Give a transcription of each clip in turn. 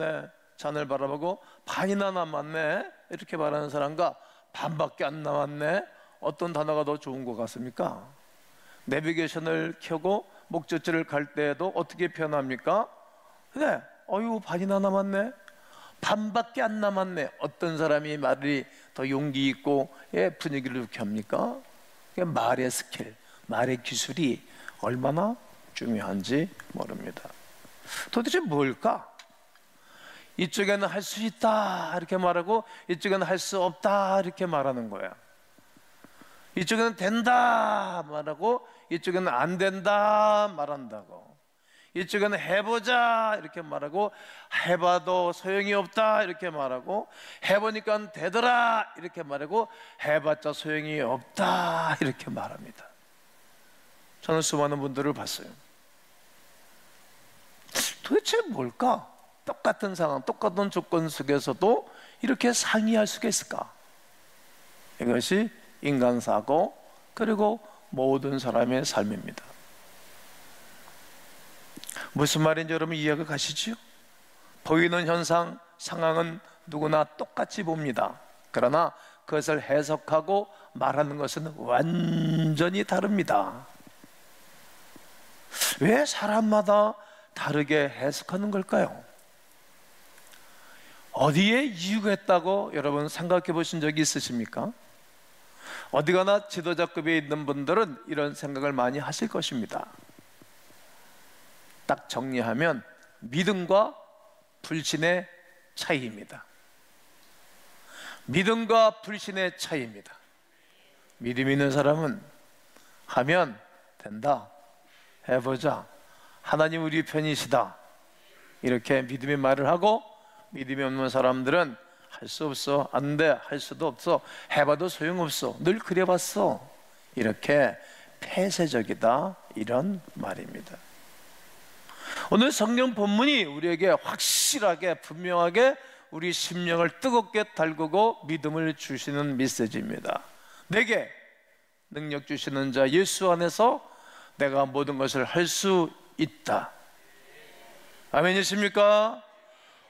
내 잔을 바라보고 반이나 남았네 이렇게 말하는 사람과 반밖에 안 남았네, 어떤 단어가 더 좋은 것 같습니까? 내비게이션을 켜고 목적지를 갈 때에도 어떻게 표현합니까? 네, 어유 반이나 남았네, 반밖에 안 남았네. 어떤 사람이 말이 더 용기 있고 분위기를 이렇게 합니까? 말의 스킬, 말의 기술이 얼마나 중요한지 모릅니다. 도대체 뭘까? 이쪽에는 할 수 있다 이렇게 말하고 이쪽에는 할 수 없다 이렇게 말하는 거야. 이쪽에는 된다 말하고 이쪽에는 안 된다 말한다고. 이쪽에는 해보자 이렇게 말하고 해봐도 소용이 없다 이렇게 말하고 해보니까 되더라 이렇게 말하고 해봤자 소용이 없다 이렇게 말합니다. 저는 수많은 분들을 봤어요. 도대체 뭘까? 똑같은 상황, 똑같은 조건 속에서도 이렇게 상이할 수가 있을까? 이것이 인간사고 그리고 모든 사람의 삶입니다. 무슨 말인지 여러분 이해가 가시죠? 보이는 현상, 상황은 누구나 똑같이 봅니다. 그러나 그것을 해석하고 말하는 것은 완전히 다릅니다. 왜 사람마다 다르게 해석하는 걸까요? 어디에 이유가 있다고 여러분 생각해 보신 적이 있으십니까? 어디 가나 지도자급에 있는 분들은 이런 생각을 많이 하실 것입니다. 딱 정리하면 믿음과 불신의 차이입니다. 믿음과 불신의 차이입니다. 믿음 있는 사람은 하면 된다, 해보자, 하나님 우리 편이시다 이렇게 믿음의 말을 하고, 믿음이 없는 사람들은 할 수 없어, 안 돼, 할 수도 없어, 해봐도 소용없어, 늘 그래봤어 이렇게 폐쇄적이다 이런 말입니다. 오늘 성경 본문이 우리에게 확실하게 분명하게 우리 심령을 뜨겁게 달구고 믿음을 주시는 메시지입니다. 내게 능력 주시는 자 예수 안에서 내가 모든 것을 할 수 있다. 아멘이십니까?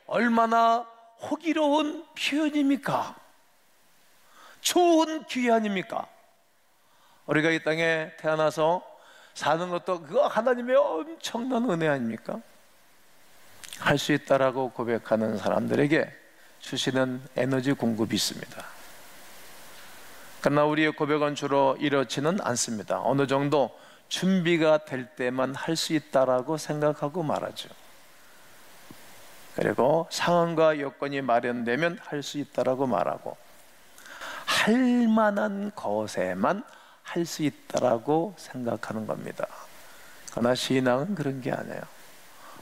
얼마나 호기로운 표현입니까? 좋은 기회 아닙니까? 우리가 이 땅에 태어나서 사는 것도 그거 하나님의 엄청난 은혜 아닙니까? 할 수 있다라고 고백하는 사람들에게 주시는 에너지 공급이 있습니다. 그러나 우리의 고백은 주로 이렇지는 않습니다. 어느 정도 준비가 될 때만 할 수 있다라고 생각하고 말하죠. 그리고 상황과 여건이 마련되면 할 수 있다라고 말하고, 할 만한 것에만 할 수 있다라고 생각하는 겁니다. 그러나 신앙은 그런 게 아니에요.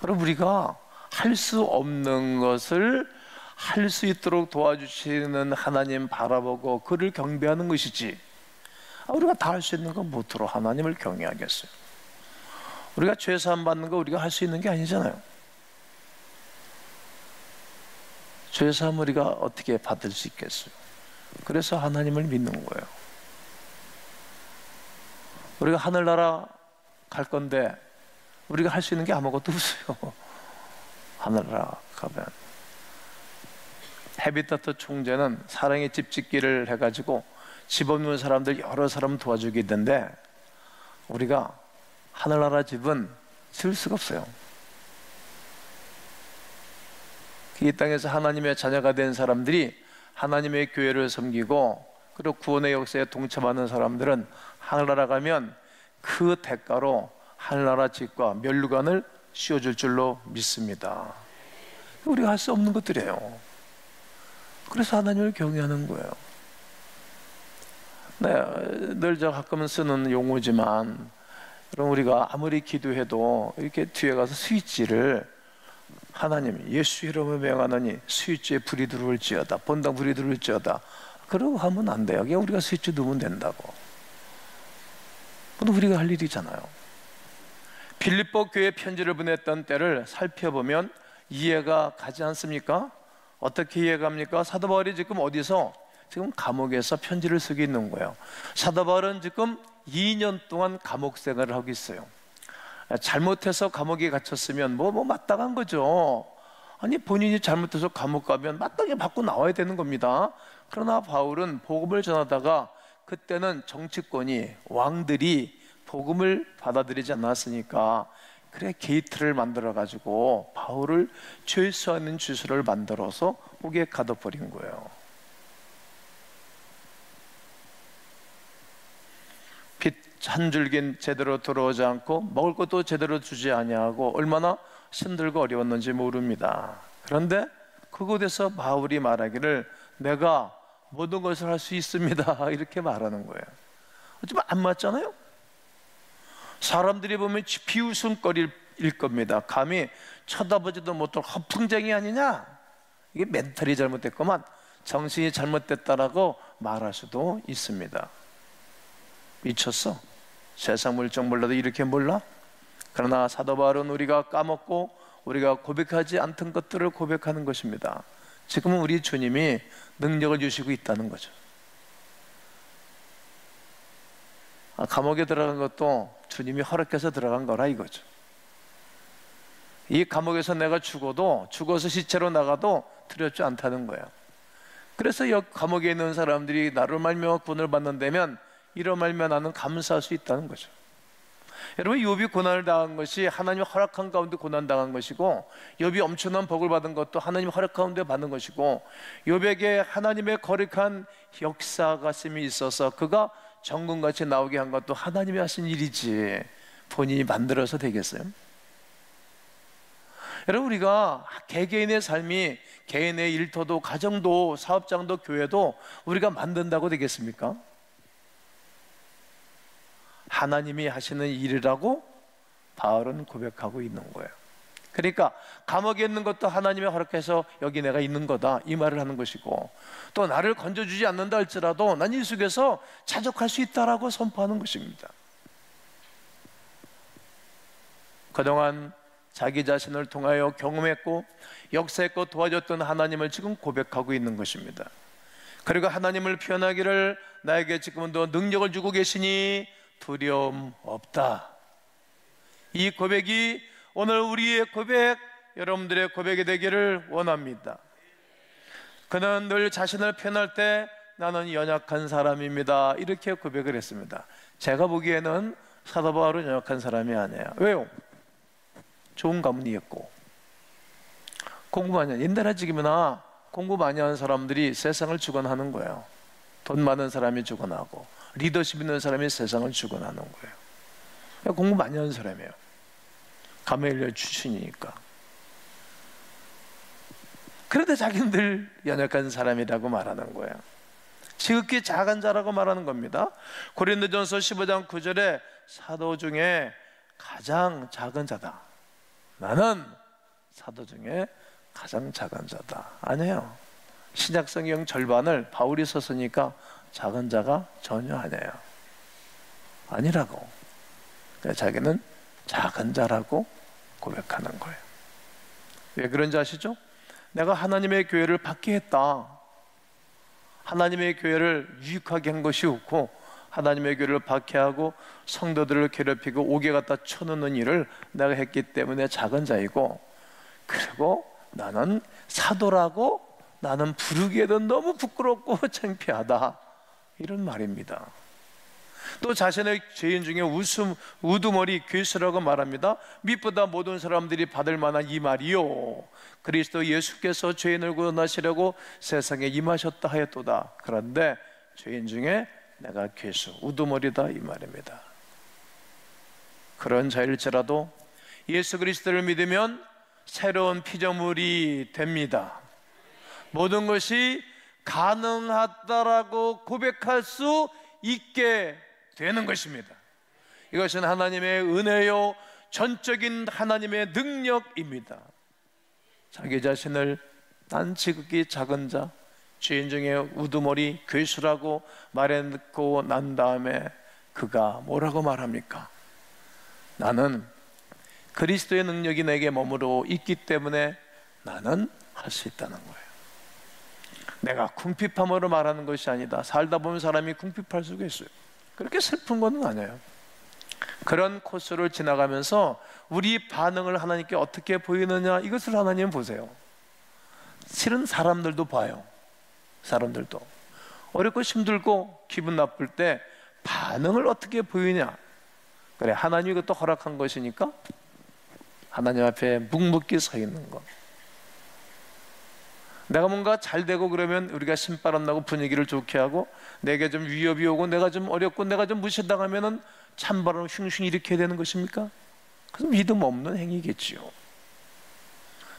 그럼 우리가 할 수 없는 것을 할 수 있도록 도와주시는 하나님 바라보고 그를 경배하는 것이지, 우리가 다 할 수 있는 건 못으로 하나님을 경외하겠어요? 우리가 죄사함 받는 거 우리가 할 수 있는 게 아니잖아요. 죄사함 우리가 어떻게 받을 수 있겠어요? 그래서 하나님을 믿는 거예요. 우리가 하늘나라 갈 건데 우리가 할 수 있는 게 아무것도 없어요. 하늘나라 가면 헤비타트 총재는 사랑의 집 짓기를 해가지고 집 없는 사람들 여러 사람 도와주게 있는데, 우리가 하늘나라 집은 지을 수가 없어요. 이 땅에서 하나님의 자녀가 된 사람들이 하나님의 교회를 섬기고 그리고 구원의 역사에 동참하는 사람들은 하늘나라 가면 그 대가로 하늘나라 집과 면류관을 씌워줄 줄로 믿습니다. 우리가 할 수 없는 것들이에요. 그래서 하나님을 경외하는 거예요. 네, 늘 저 가끔은 쓰는 용어지만, 그럼 우리가 아무리 기도해도 이렇게 뒤에 가서 스위치를, 하나님 예수 이름으로 명하노니 스위치에 불이 들어올지어다, 본당 불이 들어올지어다, 그러고 하면 안 돼요. 그냥 우리가 스위치 누르면 된다고. 그건 우리가 할 일이잖아요. 빌립보 교회 편지를 보냈던 때를 살펴보면 이해가 가지 않습니까? 어떻게 이해갑니까? 사도 바울이 지금 어디서? 지금 감옥에서 편지를 쓰고 있는 거예요. 사도 바울은 지금 2년 동안 감옥 생활을 하고 있어요. 잘못해서 감옥에 갇혔으면 뭐 마땅한 거죠. 아니 본인이 잘못해서 감옥 가면 마땅히 받고 나와야 되는 겁니다. 그러나 바울은 복음을 전하다가 그때는 정치권이 왕들이 복음을 받아들이지 않았으니까 그래 게이트를 만들어 가지고 바울을 죄수하는 주소를 만들어서 옥에 가둬버린 거예요. 빛 한 줄긴 제대로 들어오지 않고 먹을 것도 제대로 주지 아니하고 얼마나 힘들고 어려웠는지 모릅니다. 그런데 그곳에서 바울이 말하기를 내가 모든 것을 할 수 있습니다 이렇게 말하는 거예요. 좀 안 맞잖아요. 사람들이 보면 비웃음거리일 겁니다. 감히 쳐다보지도 못할 허풍쟁이 아니냐, 이게 멘탈이 잘못됐구만, 정신이 잘못됐다라고 말할 수도 있습니다. 미쳤어? 세상 물정 몰라도 이렇게 몰라? 그러나 사도 바울은 우리가 까먹고 우리가 고백하지 않던 것들을 고백하는 것입니다. 지금은 우리 주님이 능력을 주시고 있다는 거죠. 감옥에 들어간 것도 주님이 허락해서 들어간 거라 이거죠. 이 감옥에서 내가 죽어서 시체로 나가도 두렵지 않다는 거예요. 그래서 이 감옥에 있는 사람들이 나로 말미암아 구원을 받는다면 이로 말미암아 나는 감사할 수 있다는 거죠. 여러분, 욥이 고난을 당한 것이 하나님 허락한 가운데 고난 당한 것이고, 욥이 엄청난 복을 받은 것도 하나님 허락 가운데 받는 것이고, 욥에게 하나님의 거룩한 역사가심이 있어서 그가 정금같이 나오게 한 것도 하나님이 하신 일이지 본인이 만들어서 되겠어요? 여러분, 우리가 개개인의 삶이, 개인의 일터도 가정도 사업장도 교회도 우리가 만든다고 되겠습니까? 하나님이 하시는 일이라고 바울은 고백하고 있는 거예요. 그러니까 감옥에 있는 것도 하나님이 허락해서 여기 내가 있는 거다 이 말을 하는 것이고, 또 나를 건져주지 않는다 할지라도 난 이 속에서 자족할 수 있다라고 선포하는 것입니다. 그동안 자기 자신을 통하여 경험했고 역사했고 도와줬던 하나님을 지금 고백하고 있는 것입니다. 그리고 하나님을 표현하기를 나에게 지금은 더 능력을 주고 계시니 두려움 없다. 이 고백이 오늘 우리의 고백, 여러분들의 고백이 되기를 원합니다. 그는 늘 자신을 표현할 때 나는 연약한 사람입니다 이렇게 고백을 했습니다. 제가 보기에는 사도 바울은 연약한 사람이 아니에요. 왜요? 좋은 가문이 있고 공부 많이 하는, 옛날에 지금이나 공부 많이 하는 사람들이 세상을 주관하는 거예요. 돈 많은 사람이 주관하고 리더십 있는 사람이 세상을 주관하는 거예요. 공부 많이 하는 사람이에요. 가멜리아 출신이니까. 그런데 자기는 늘 연약한 사람이라고 말하는 거예요. 지극히 작은 자라고 말하는 겁니다. 고린도전서 15장 9절에 사도 중에 가장 작은 자다. 나는 사도 중에 가장 작은 자다. 아니에요. 신약 성경 절반을 바울이 썼으니까 작은 자가 전혀 아니에요. 아니라고. 그러니까 자기는 작은 자라고 고백하는 거예요. 왜 그런지 아시죠? 내가 하나님의 교회를 받게 했다. 하나님의 교회를 유익하게 한 것이 없고 하나님의 교회를 박해하고 성도들을 괴롭히고 옥에 갖다 쳐넣는 일을 내가 했기 때문에 작은 자이고, 그리고 나는 사도라고 나는 부르기에도 너무 부끄럽고 창피하다 이런 말입니다. 또 자신의 죄인 중에 우두머리 괴수라고 말합니다. 밑보다 모든 사람들이 받을 만한 이 말이요, 그리스도 예수께서 죄인을 구원하시려고 세상에 임하셨다 하였도다. 그런데 죄인 중에 내가 괴수, 우두머리다 이 말입니다. 그런 자일지라도 예수 그리스도를 믿으면 새로운 피조물이 됩니다. 모든 것이 가능하다라고 고백할 수 있게 되는 것입니다. 이것은 하나님의 은혜요, 전적인 하나님의 능력입니다. 자기 자신을 난 지극히 작은 자, 죄인 중에 우두머리 괴수라고 말해놓고 난 다음에 그가 뭐라고 말합니까? 나는 그리스도의 능력이 내게 머무르고 있기 때문에 나는 할 수 있다는 거예요. 내가 궁핍함으로 말하는 것이 아니다. 살다 보면 사람이 궁핍할 수가 있어요. 그렇게 슬픈 건 아니에요. 그런 코스를 지나가면서 우리 반응을 하나님께 어떻게 보이느냐, 이것을 하나님 보세요. 실은 사람들도 봐요. 사람들도 어렵고 힘들고 기분 나쁠 때 반응을 어떻게 보이냐. 그래, 하나님이 그것도 허락한 것이니까 하나님 앞에 묵묵히 서 있는 것. 내가 뭔가 잘 되고 그러면 우리가 신바람 나고 분위기를 좋게 하고, 내게 좀 위협이 오고 내가 좀 어렵고 내가 좀 무시당하면은 찬바람을 흉흉 일으켜야 되는 것입니까? 그건 믿음 없는 행위겠지요.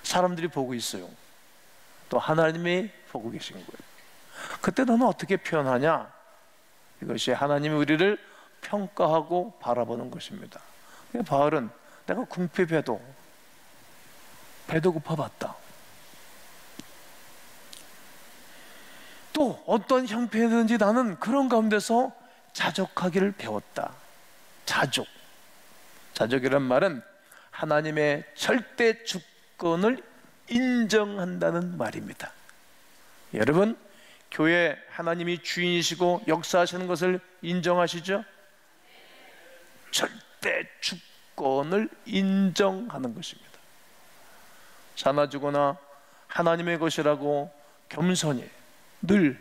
사람들이 보고 있어요. 또 하나님이 보고 계신 거예요. 그때 너는 어떻게 표현하냐? 이것이 하나님이 우리를 평가하고 바라보는 것입니다. 바울은 내가 궁핍해도 배도 고파봤다. 또 어떤 형편이든지 나는 그런 가운데서 자족하기를 배웠다. 자족이란 말은 하나님의 절대 주권을 인정한다는 말입니다. 여러분, 교회 하나님이 주인이시고 역사하시는 것을 인정하시죠? 절대 주권을 인정하는 것입니다. 사놔주거나 하나님의 것이라고 겸손히 늘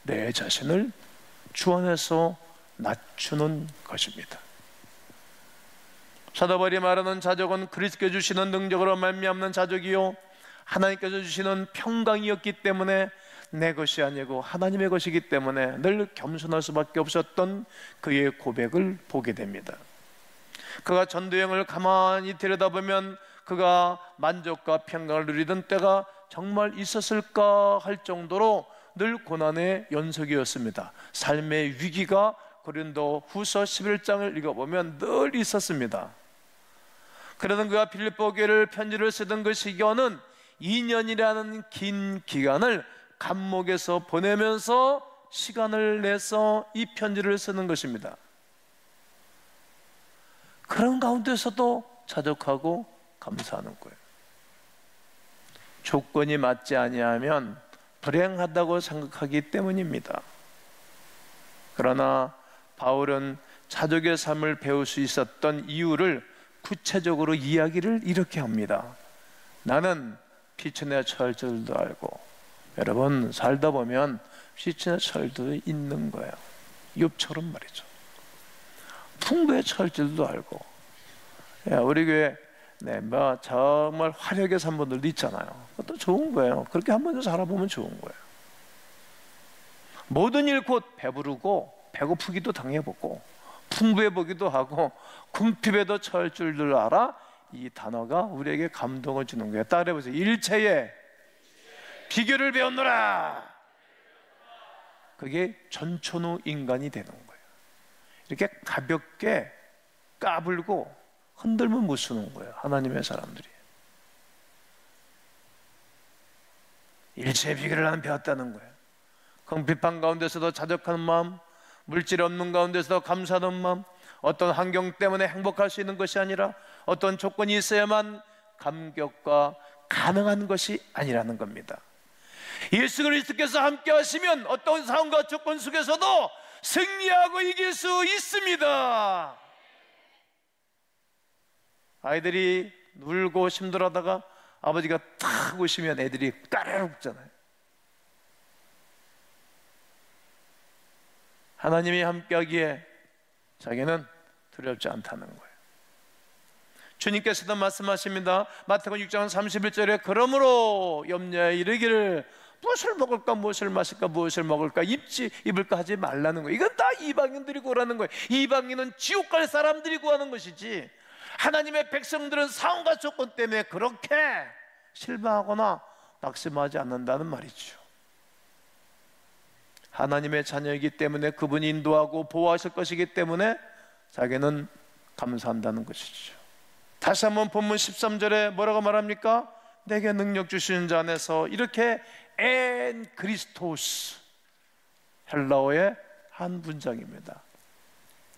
내 자신을 주 안에서 낮추는 것입니다. 사도 바울이 말하는 자족은 그리스도께 주시는 능력으로 말미암는 자족이요 하나님께서 주시는 평강이었기 때문에 내 것이 아니고 하나님의 것이기 때문에 늘 겸손할 수밖에 없었던 그의 고백을 보게 됩니다. 그가 전도여행을 가만히 들여다보면 그가 만족과 평강을 누리던 때가 정말 있었을까 할 정도로 늘 고난의 연속이었습니다. 삶의 위기가 고린도 후서 11장을 읽어보면 늘 있었습니다. 그러던 그가 빌립보 교회를 편지를 쓰던 그 시기와는 2년이라는 긴 기간을 감옥에서 보내면서 시간을 내서 이 편지를 쓰는 것입니다. 그런 가운데서도 자족하고 감사하는 거예요. 조건이 맞지 아니하면 불행하다고 생각하기 때문입니다. 그러나 바울은 자족의 삶을 배울 수 있었던 이유를 구체적으로 이야기를 이렇게 합니다. 나는 피천에 처할 줄도 알고, 여러분 살다 보면 피천에 처할 줄도 있는 거예요. 욥처럼 말이죠. 풍부에 처할 줄도 알고. 우리 교회 정말 화려하게 산 분들도 있잖아요. 그것도 좋은 거예요. 그렇게 한 번 살아보면 좋은 거예요. 모든 일 곧 배부르고 배고프기도 당해보고 풍부해 보기도 하고 궁핍에도 처할 줄을 알아. 이 단어가 우리에게 감동을 주는 거예요. 따라해보세요. 일체의 비결을 배웠노라. 그게 전천후 인간이 되는 거예요. 이렇게 가볍게 까불고 흔들면 못 쓰는 거예요. 하나님의 사람들이 일체의 비결을 나는 배웠다는 거예요. 궁핍한 가운데서도 자족하는 마음, 물질 없는 가운데서도 감사하는 마음, 어떤 환경 때문에 행복할 수 있는 것이 아니라 어떤 조건이 있어야만 감격과 가능한 것이 아니라는 겁니다. 예수 그리스도께서 함께 하시면 어떤 상황과 조건 속에서도 승리하고 이길 수 있습니다. 아이들이 울고 힘들어하다가 아버지가 탁 오시면 애들이 까르르 웃잖아요. 하나님이 함께하기에 자기는 두렵지 않다는 거예요. 주님께서도 말씀하십니다. 마태복음 6장 31절에 그러므로 염려에 이르기를 무엇을 먹을까 무엇을 마실까 무엇을 먹을까 입을까 하지 말라는 거예요. 이건 다 이방인들이 구하는 거예요. 이방인은 지옥 갈 사람들이 구하는 것이지, 하나님의 백성들은 상황과 조건 때문에 그렇게 실망하거나 낙심하지 않는다는 말이죠. 하나님의 자녀이기 때문에 그분이 인도하고 보호하실 것이기 때문에 자기는 감사한다는 것이죠. 다시 한번 본문 13절에 뭐라고 말합니까? 내게 능력 주시는 자 안에서, 이렇게 엔 그리스토스, 헬라어의 한 문장입니다.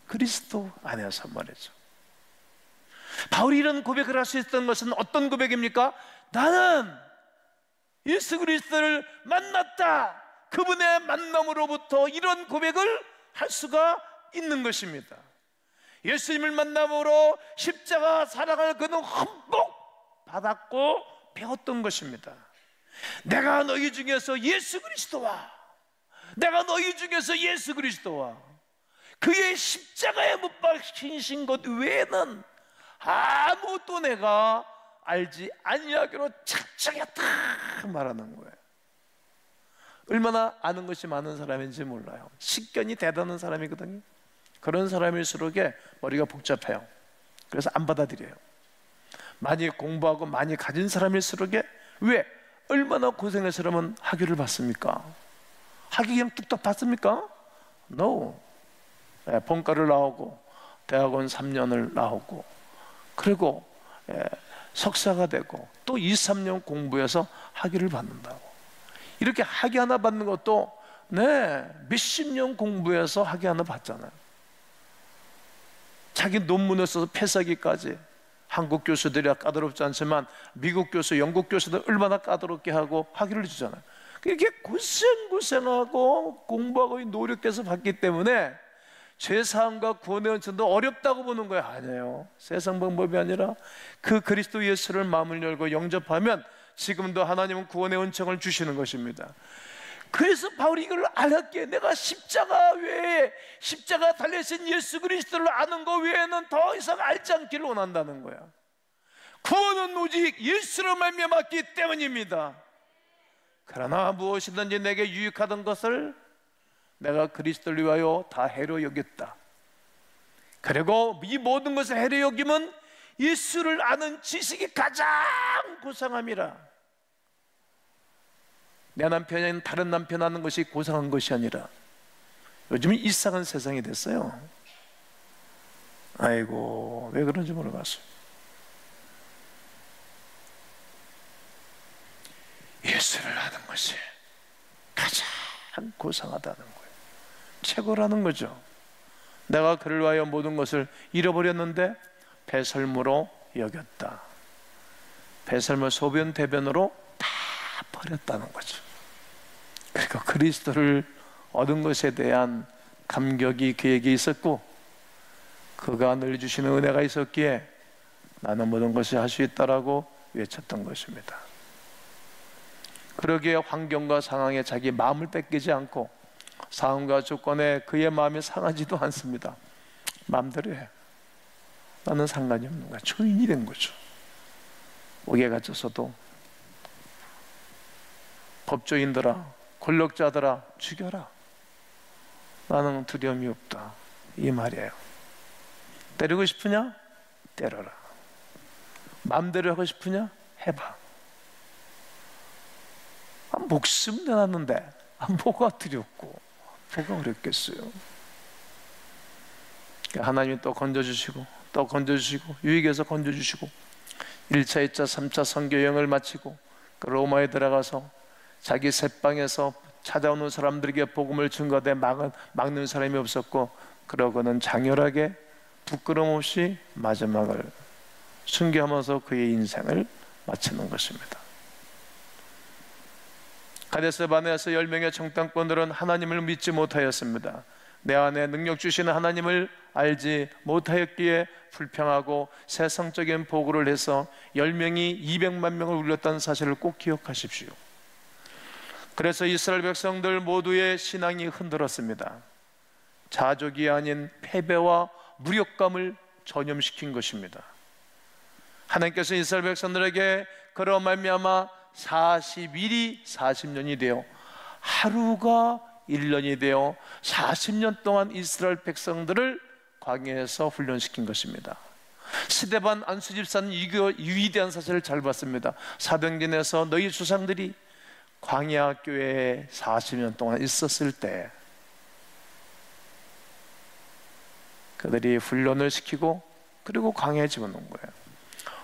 그리스도 안에서 말이죠. 바울이 이런 고백을 할 수 있었던 것은 어떤 고백입니까? 나는 예수 그리스도를 만났다. 그분의 만남으로부터 이런 고백을 할 수가 있는 것입니다. 예수님을 만남으로 십자가 사랑을 그는 흠뻑 받았고 배웠던 것입니다. 내가 너희 중에서 예수 그리스도와, 내가 너희 중에서 예수 그리스도와 그의 십자가에 못 박히신 것 외에는 아무것도 내가 알지 아니하기로 착착에 딱 말하는 거예요. 얼마나 아는 것이 많은 사람인지 몰라요. 식견이 대단한 사람이거든요. 그런 사람일수록 머리가 복잡해요. 그래서 안 받아들여요. 많이 공부하고 많이 가진 사람일수록 왜? 얼마나 고생했으면 학위를 받습니까? 학위 그냥 뚝딱 받습니까? No. 본과를 나오고 대학원 3년을 나오고 그리고 석사가 되고 또 2, 3년 공부해서 학위를 받는다고. 이렇게 학위 하나 받는 것도 몇십 년 공부해서 학위 하나 받잖아요. 자기 논문을 써서 패사기까지. 한국 교수들이야 까다롭지 않지만 미국 교수, 영국 교수들 얼마나 까다롭게 하고 학위를 주잖아요. 이렇게 고생하고 공부하고 노력해서 받기 때문에 죄사함과 구원의 은총도 어렵다고 보는 거예요. 아니에요. 세상 방법이 아니라 그 그리스도 예수를 마음을 열고 영접하면 지금도 하나님은 구원의 은총을 주시는 것입니다. 그래서 바울이 이걸 알았기에 내가 십자가 외에, 십자가 달리신 예수 그리스도를 아는 것 외에는 더 이상 알지 않기를 원한다는 거야. 구원은 오직 예수로 말미암았기 때문입니다. 그러나 무엇이든지 내게 유익하던 것을 내가 그리스도를 위하여 다 해로 여겼다. 그리고 이 모든 것을 해로 여기면 예수를 아는 지식이 가장 고상함이라. 내 남편은 다른 남편 하는 것이 고상한 것이 아니라 요즘은 이상한 세상이 됐어요. 아이고, 왜 그런지 모르겠어요. 예수를 아는 것이 가장 고상하다는 거예요. 최고라는 거죠. 내가 그를 위하여 모든 것을 잃어버렸는데 배설물로 여겼다. 배설물 소변 대변으로 다 버렸다는 거죠. 그러니까 그리스도를 얻은 것에 대한 감격이 그에게 있었고 그가 늘 주시는 은혜가 있었기에 나는 모든 것을 할 수 있다라고 외쳤던 것입니다. 그러기에 환경과 상황에 자기 마음을 뺏기지 않고 상황과 조건에 그의 마음이 상하지도 않습니다. 마음대로 해. 나는 상관이 없는 거야. 초인이 된 거죠. 옥에 갇혀서도 법조인들아, 권력자들아, 죽여라. 나는 두려움이 없다. 이 말이에요. 때리고 싶으냐? 때려라. 마음대로 하고 싶으냐? 해봐. 목숨 내놨는데 뭐가 두렵고 뭐가 어렵겠어요. 하나님이 또 건져주시고 또 건져주시고 유익에서 건져주시고 1차, 2차, 3차 선교 여행을 마치고 그 로마에 들어가서 자기 새방에서 찾아오는 사람들에게 복음을 증거되 막는 사람이 없었고 그러고는 장렬하게 부끄럼 없이 마지막을 순교하면서 그의 인생을 마치는 것입니다. 가데스 바네아서 10명의 청당꾼들은 하나님을 믿지 못하였습니다. 내 안에 능력 주시는 하나님을 알지 못하였기에 불평하고 세상적인 보고를 해서 10명이 200만 명을 울렸다는 사실을 꼭 기억하십시오. 그래서 이스라엘 백성들 모두의 신앙이 흔들었습니다. 자족이 아닌 패배와 무력감을 전염시킨 것입니다. 하나님께서 이스라엘 백성들에게 그러 말미암아 40일이 40년이 되어 하루가 1년이 되어 40년 동안 이스라엘 백성들을 광야에서 훈련시킨 것입니다. 스데반 안수 집사는 이 위대한 사실을 잘 봤습니다. 사도행전에서 너희 조상들이 광야 교회에 40년 동안 있었을 때 그들이 훈련을 시키고 그리고 광야에 집어넣은 거예요.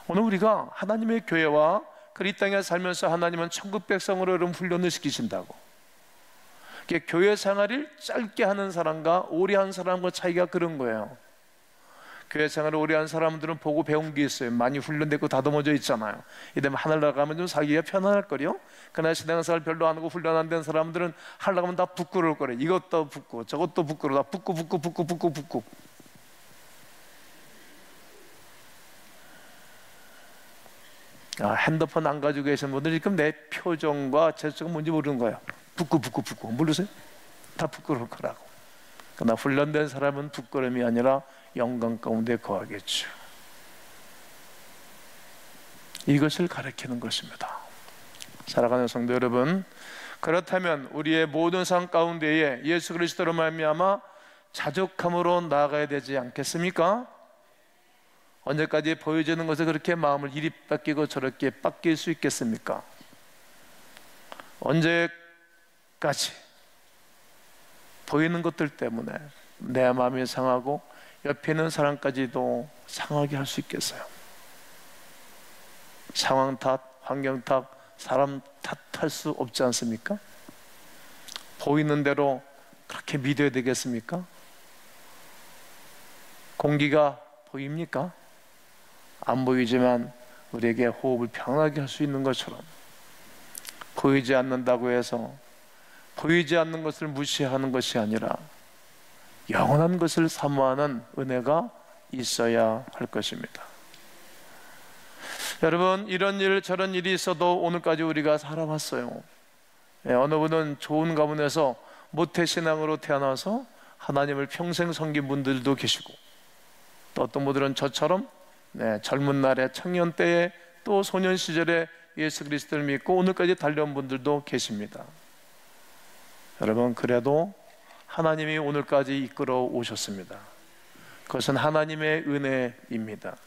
오늘 우리가 하나님의 교회와 그 이 땅에 살면서 하나님은 천국 백성으로 여러분 훈련을 시키신다고. 교회 생활을 짧게 하는 사람과 오래 한 사람과 차이가 그런 거예요. 교회 생활을 오래 한 사람들은 보고 배운 게 있어요. 많이 훈련되고 다듬어져 있잖아요. 이러면 하늘나라 가면 좀 살기가 편안할 거요. 그러나 신앙생활 별로 안 하고 훈련 안 된 사람들은 하려고 하면 다 부끄러울 거래요. 이것도 붙고 저것도 부끄러워. 다 붙고. 핸드폰 안 가지고 계신 분들이 지금 내 표정과 제스처가 뭔지 모르는 거예요. 부끄 모르세요? 다 부끄러울 거라고. 그러나 훈련된 사람은 부끄러움이 아니라 영광 가운데 거하겠죠. 이것을 가르치는 것입니다. 사랑하는 성도 여러분, 그렇다면 우리의 모든 삶 가운데에 예수 그리스도로 말미암아 자족함으로 나아가야 되지 않겠습니까? 언제까지 보여지는 것에 그렇게 마음을 이리 뺏기고 저렇게 뺏길 수 있겠습니까? 언제까지 보이는 것들 때문에 내 마음이 상하고 옆에 있는 사람까지도 상하게 할 수 있겠어요? 상황 탓, 환경 탓, 사람 탓할 수 없지 않습니까? 보이는 대로 그렇게 믿어야 되겠습니까? 공기가 보입니까? 안 보이지만 우리에게 호흡을 편하게 할 수 있는 것처럼 보이지 않는다고 해서 보이지 않는 것을 무시하는 것이 아니라 영원한 것을 사모하는 은혜가 있어야 할 것입니다. 여러분, 이런 일 저런 일이 있어도 오늘까지 우리가 살아왔어요. 어느 분은 좋은 가문에서 모태신앙으로 태어나서 하나님을 평생 섬긴 분들도 계시고, 또 어떤 분들은 저처럼 젊은 날에 청년 때에 또 소년 시절에 예수 그리스도를 믿고 오늘까지 달려온 분들도 계십니다. 여러분, 그래도 하나님이 오늘까지 이끌어 오셨습니다. 그것은 하나님의 은혜입니다.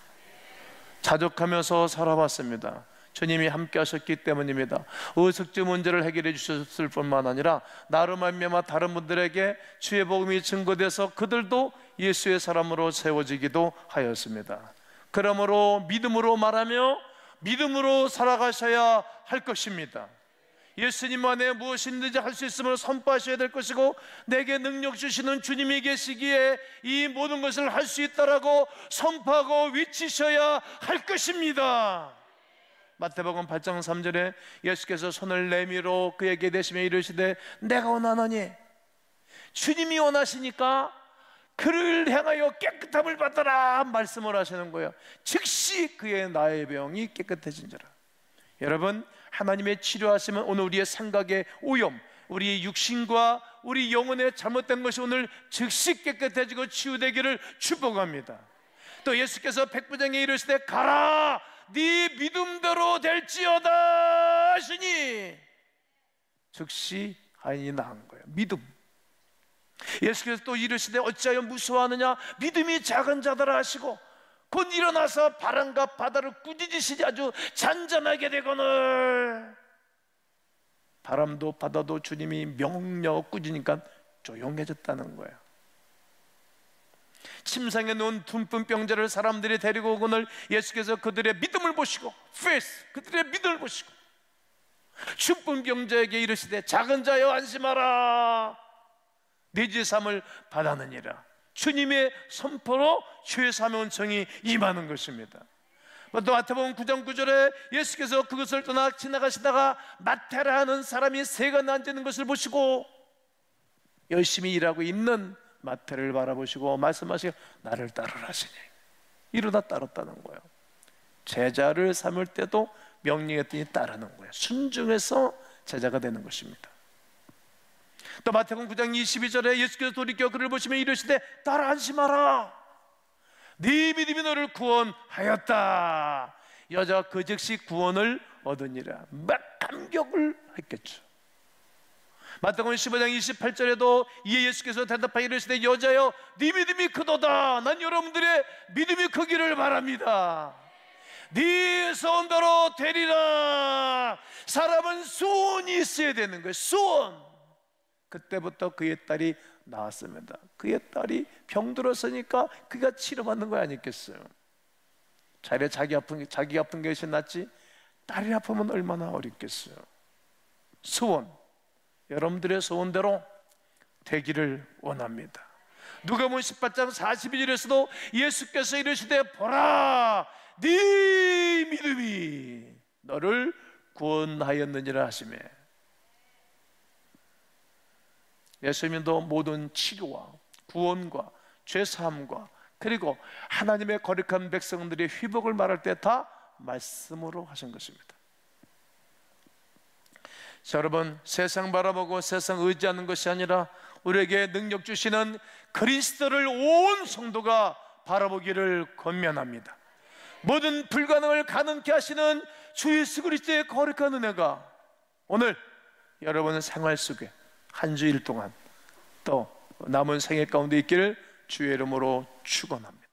자족하면서 살아왔습니다. 주님이 함께 하셨기 때문입니다. 의식주 문제를 해결해 주셨을 뿐만 아니라 나로 말미암아 다른 분들에게 주의 복음이 증거돼서 그들도 예수의 사람으로 세워지기도 하였습니다. 그러므로 믿음으로 말하며 믿음으로 살아가셔야 할 것입니다. 예수님 안에 무엇이든지 할 수 있음을 선포하셔야 될 것이고, 내게 능력 주시는 주님이 계시기에 이 모든 것을 할 수 있다라고 선포하고 외치셔야 할 것입니다. 마태복음 8장 3절에 예수께서 손을 내밀어 그에게 대시며 이르시되 내가 원하노니, 주님이 원하시니까 그를 향하여 깨끗함을 받아라 말씀을 하시는 거예요. 즉시 그의 나의 병이 깨끗해진지라. 여러분, 하나님의 치료하시면 오늘 우리의 생각의 오염, 우리 육신과 우리 영혼의 잘못된 것이 오늘 즉시 깨끗해지고 치유되기를 축복합니다. 또 예수께서 백부장에게 이르시되 가라, 네 믿음대로 될지어다 하시니 즉시 하인이 나은 거예요. 믿음. 예수께서 또 이르시되 어찌하여 무서워하느냐, 믿음이 작은 자들아 하시고 곧 일어나서 바람과 바다를 꾸짖으시니 아주 잔잔하게 되거늘. 바람도 바다도 주님이 명령 꾸짖으니까 조용해졌다는 거예요. 침상에 누운 둔분병자를 사람들이 데리고 오거늘 예수께서 그들의 믿음을 보시고, faith, 그들의 믿음을 보시고 둔분병자에게 이르시되 작은 자여 안심하라, 네 죄 사함을 받았느니라. 주님의 선포로 죄 사함의 은총이 임하는 것입니다. 또 마태복음 9장 9절에 예수께서 그것을 떠나 지나가시다가 마태라 하는 사람이 새가 앉는 것을 보시고 열심히 일하고 있는 마태를 바라보시고 말씀하시고 나를 따르라 하시니 이러다 따랐다는 거예요. 제자를 삼을 때도 명령했더니 따르는 거예요. 순종해서 제자가 되는 것입니다. 또 마태복음 9장 22절에 예수께서 돌이켜 그를 보시며 이르시되 따라 안심하라, 네 믿음이 너를 구원하였다. 여자가 그 즉시 구원을 얻으니라. 막 감격을 했겠죠. 마태복음 15장 28절에도 이에 예수께서 대답하여 이르시되 여자여 네 믿음이 크도다. 난 여러분들의 믿음이 크기를 바랍니다. 네 소원대로 되리라. 사람은 소원이 있어야 되는 거예요. 소원. 그때부터 그의 딸이 나왔습니다. 그의 딸이 병들었으니까 그가 치료받는 거 아니겠어요? 차라리 자기 아픈 것이 낫지 딸이 아프면 얼마나 어렵겠어요? 소원, 여러분들의 소원대로 되기를 원합니다. 누가복음 18장 42절에서도 예수께서 이르시되 보라, 네 믿음이 너를 구원하였느니라 하시며, 예수님도 모든 치료와 구원과 죄사함과 그리고 하나님의 거룩한 백성들의 회복을 말할 때 다 말씀으로 하신 것입니다. 자, 여러분, 세상 바라보고 세상 의지하는 것이 아니라 우리에게 능력 주시는 그리스도를 온 성도가 바라보기를 권면합니다. 모든 불가능을 가능케 하시는 주 예수 그리스도의 거룩한 은혜가 오늘 여러분의 생활 속에 한 주일 동안 또 남은 생애 가운데 있기를 주의 이름으로 축원합니다.